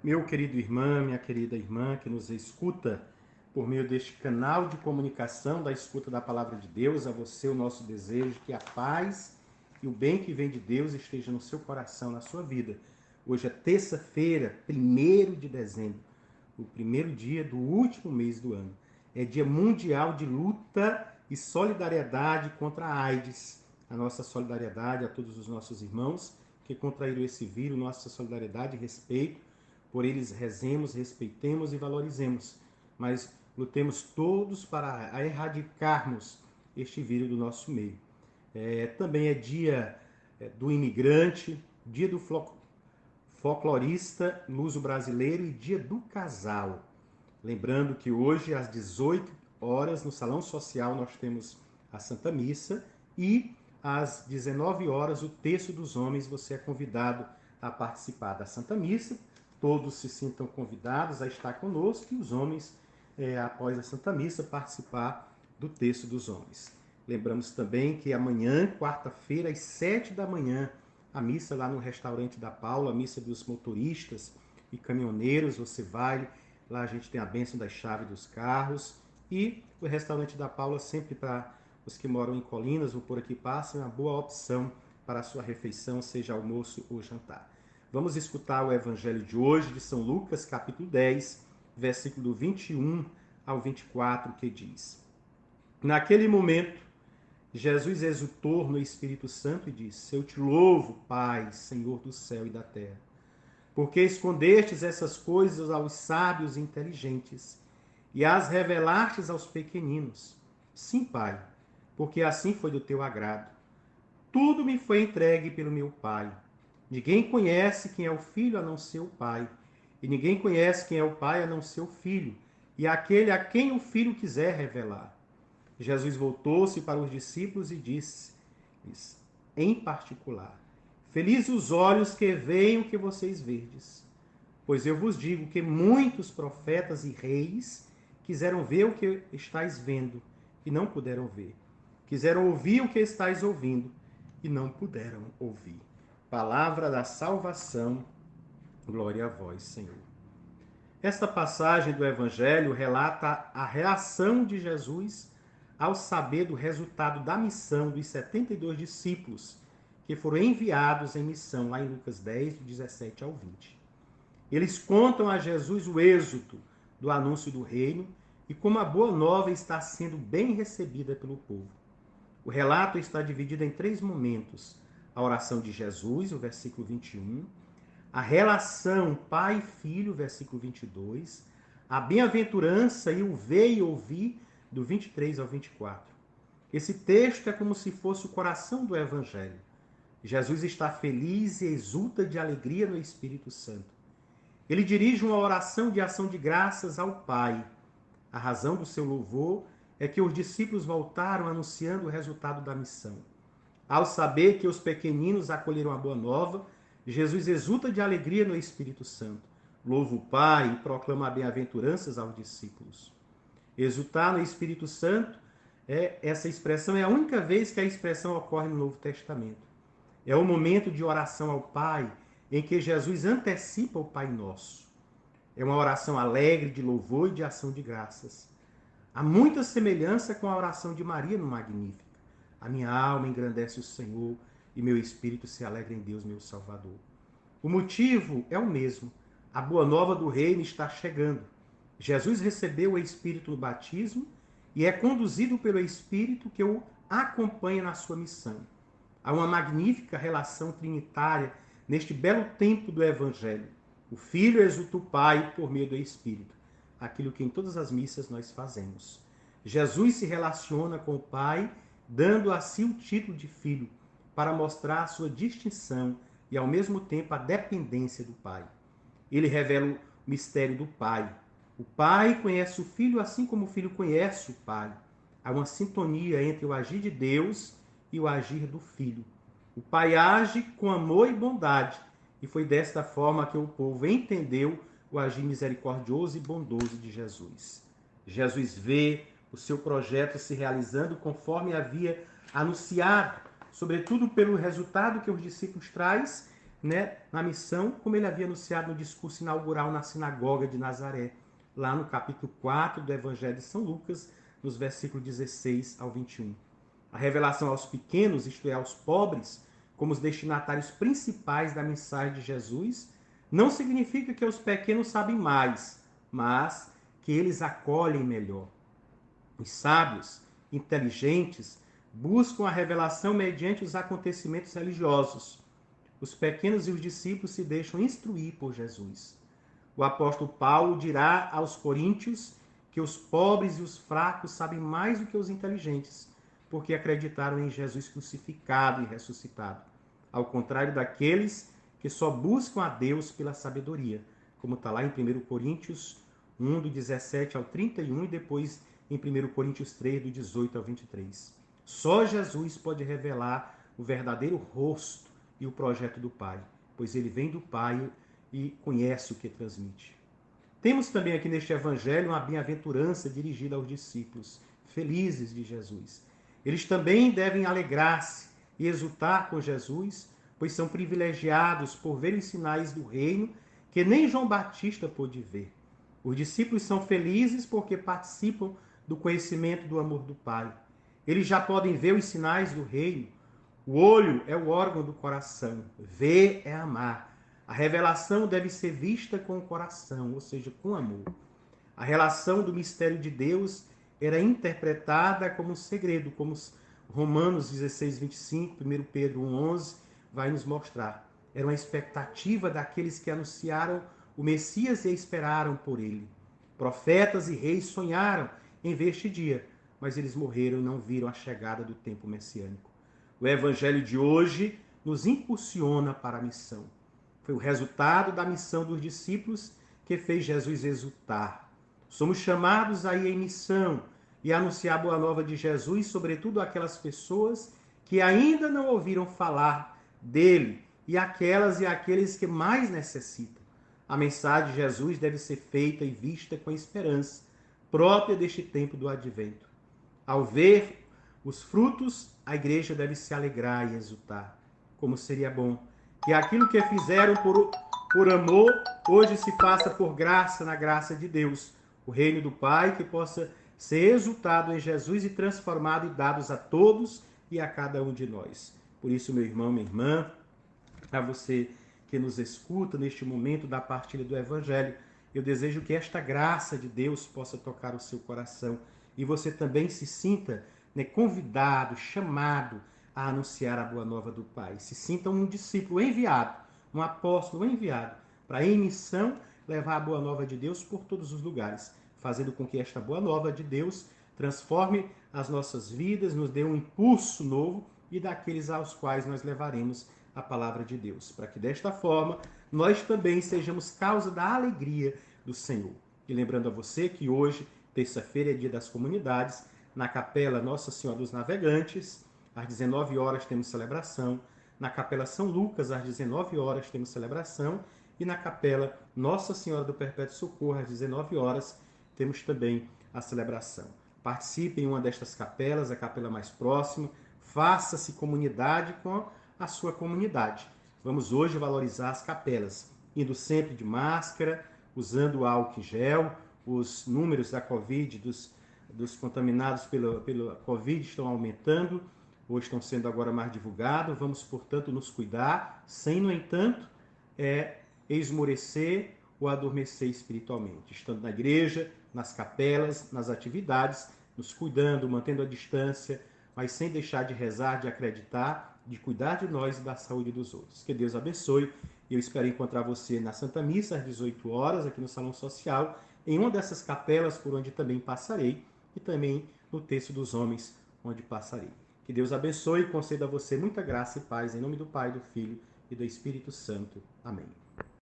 Meu querido irmão, minha querida irmã que nos escuta por meio deste canal de comunicação da escuta da palavra de Deus, a você o nosso desejo que a paz e o bem que vem de Deus esteja no seu coração, na sua vida. Hoje é terça-feira, 1º de dezembro, o primeiro dia do último mês do ano. É dia mundial de luta e solidariedade contra a AIDS. A nossa solidariedade a todos os nossos irmãos que contraíram esse vírus, nossa solidariedade e respeito. Por eles rezemos, respeitemos e valorizemos, mas lutemos todos para erradicarmos este vírus do nosso meio. Também é dia do imigrante, dia do folclorista luso-brasileiro e dia do casal. Lembrando que hoje, às 18 horas, no Salão Social, nós temos a Santa Missa e às 19 horas, o Terço dos Homens. Você é convidado a participar da Santa Missa. Todos se sintam convidados a estar conosco e os homens, após a Santa Missa, participar do Terço dos Homens. Lembramos também que amanhã, quarta-feira, às 7 da manhã, a missa lá no restaurante da Paula, a missa dos motoristas e caminhoneiros. Você vai, lá a gente tem a bênção das chaves dos carros. E o restaurante da Paula, sempre para os que moram em Colinas ou por aqui passam, é uma boa opção para a sua refeição, seja almoço ou jantar. Vamos escutar o evangelho de hoje, de São Lucas, capítulo 10, versículo 21 ao 24, que diz: Naquele momento, Jesus exultou no Espírito Santo e disse: Eu te louvo, Pai, Senhor do céu e da terra, porque escondestes essas coisas aos sábios e inteligentes e as revelastes aos pequeninos. Sim, Pai, porque assim foi do teu agrado. Tudo me foi entregue pelo meu Pai. Ninguém conhece quem é o Filho a não ser o Pai, e ninguém conhece quem é o Pai a não ser o Filho, e aquele a quem o Filho quiser revelar. Jesus voltou-se para os discípulos e disse em particular: Felizes os olhos que veem o que vocês verdes, pois eu vos digo que muitos profetas e reis quiseram ver o que estáis vendo e não puderam ver. Quiseram ouvir o que estáis ouvindo e não puderam ouvir. Palavra da salvação, glória a vós, Senhor. Esta passagem do Evangelho relata a reação de Jesus ao saber do resultado da missão dos 72 discípulos que foram enviados em missão, lá em Lucas 10, do 17 ao 20. Eles contam a Jesus o êxito do anúncio do reino e como a boa nova está sendo bem recebida pelo povo. O relato está dividido em 3 momentos: a oração de Jesus, o versículo 21, a relação pai e filho, versículo 22, a bem-aventurança e o ver e ouvir, do 23 ao 24. Esse texto é como se fosse o coração do Evangelho. Jesus está feliz e exulta de alegria no Espírito Santo. Ele dirige uma oração de ação de graças ao Pai. A razão do seu louvor é que os discípulos voltaram anunciando o resultado da missão. Ao saber que os pequeninos acolheram a boa nova, Jesus exulta de alegria no Espírito Santo. Louva o Pai e proclama bem-aventuranças aos discípulos. Exultar no Espírito Santo, essa expressão é a única vez que a expressão ocorre no Novo Testamento. É o momento de oração ao Pai em que Jesus antecipa o Pai Nosso. É uma oração alegre, de louvor e de ação de graças. Há muita semelhança com a oração de Maria no Magnífico. A minha alma engrandece o Senhor e meu espírito se alegra em Deus, meu Salvador. O motivo é o mesmo. A boa nova do reino está chegando. Jesus recebeu o Espírito no batismo e é conduzido pelo Espírito que o acompanha na sua missão. Há uma magnífica relação trinitária neste belo tempo do Evangelho. O Filho exulta o Pai por meio do Espírito, aquilo que em todas as missas nós fazemos. Jesus se relaciona com o Pai, dando a si o título de Filho, para mostrar a sua distinção e, ao mesmo tempo, a dependência do Pai. Ele revela o mistério do Pai. O Pai conhece o Filho assim como o Filho conhece o Pai. Há uma sintonia entre o agir de Deus e o agir do Filho. O Pai age com amor e bondade, e foi desta forma que o povo entendeu o agir misericordioso e bondoso de Jesus. Jesus vê o seu projeto se realizando conforme havia anunciado, sobretudo pelo resultado que os discípulos traz né, na missão, como ele havia anunciado no discurso inaugural na sinagoga de Nazaré, lá no capítulo 4 do Evangelho de São Lucas, nos versículos 16 ao 21. A revelação aos pequenos, isto é, aos pobres, como os destinatários principais da mensagem de Jesus, não significa que os pequenos sabem mais, mas que eles acolhem melhor. Os sábios, inteligentes, buscam a revelação mediante os acontecimentos religiosos. Os pequenos e os discípulos se deixam instruir por Jesus. O apóstolo Paulo dirá aos coríntios que os pobres e os fracos sabem mais do que os inteligentes, porque acreditaram em Jesus crucificado e ressuscitado, ao contrário daqueles que só buscam a Deus pela sabedoria, como está lá em 1 Coríntios 1, do 17 ao 31, e depois em 1 Coríntios 3, do 18 ao 23. Só Jesus pode revelar o verdadeiro rosto e o projeto do Pai, pois ele vem do Pai e conhece o que transmite. Temos também aqui neste Evangelho uma bem-aventurança dirigida aos discípulos, felizes de Jesus. Eles também devem alegrar-se e exultar com Jesus, pois são privilegiados por ver os sinais do reino que nem João Batista pôde ver. Os discípulos são felizes porque participam do conhecimento do amor do Pai. Eles já podem ver os sinais do reino. O olho é o órgão do coração. Ver é amar. A revelação deve ser vista com o coração, ou seja, com amor. A relação do mistério de Deus era interpretada como um segredo, como Romanos 16, 25, 1 Pedro 1, 11 vai nos mostrar. Era uma expectativa daqueles que anunciaram o Messias e esperaram por ele. Profetas e reis sonharam em ver este dia, mas eles morreram e não viram a chegada do tempo messiânico. O evangelho de hoje nos impulsiona para a missão. Foi o resultado da missão dos discípulos que fez Jesus exultar. Somos chamados a ir em missão e a anunciar a boa nova de Jesus, sobretudo aquelas pessoas que ainda não ouviram falar dele e aquelas e aqueles que mais necessitam. A mensagem de Jesus deve ser feita e vista com esperança, própria deste tempo do advento. Ao ver os frutos, a igreja deve se alegrar e exultar. Como seria bom que aquilo que fizeram por amor, hoje se faça por graça, na graça de Deus. O reino do Pai que possa ser exultado em Jesus e transformado e dados a todos e a cada um de nós. Por isso, meu irmão, minha irmã, a você que nos escuta neste momento da partilha do Evangelho, eu desejo que esta graça de Deus possa tocar o seu coração e você também se sinta, né, convidado, chamado a anunciar a boa nova do Pai. Se sinta um discípulo enviado, um apóstolo enviado, para em missão levar a boa nova de Deus por todos os lugares, fazendo com que esta boa nova de Deus transforme as nossas vidas, nos dê um impulso novo e daqueles aos quais nós levaremos a palavra de Deus, para que desta forma nós também sejamos causa da alegria do Senhor. E lembrando a você que hoje, terça-feira, é dia das comunidades, na Capela Nossa Senhora dos Navegantes, às 19 horas temos celebração, na Capela São Lucas, às 19 horas temos celebração, e na Capela Nossa Senhora do Perpétuo Socorro, às 19 horas, temos também a celebração. Participe em uma destas capelas, a capela mais próxima, faça-se comunidade com a sua comunidade. Vamos hoje valorizar as capelas, indo sempre de máscara, usando álcool em gel. Os números da Covid, dos contaminados pela Covid estão aumentando, ou estão sendo agora mais divulgados. Vamos, portanto, nos cuidar, sem, no entanto, esmorecer ou adormecer espiritualmente. Estando na igreja, nas capelas, nas atividades, nos cuidando, mantendo a distância, mas sem deixar de rezar, de acreditar, de cuidar de nós e da saúde dos outros. Que Deus abençoe. Eu espero encontrar você na Santa Missa, às 18 horas, aqui no Salão Social, em uma dessas capelas por onde também passarei, e também no Terço dos Homens, onde passarei. Que Deus abençoe e conceda a você muita graça e paz, em nome do Pai, do Filho e do Espírito Santo. Amém.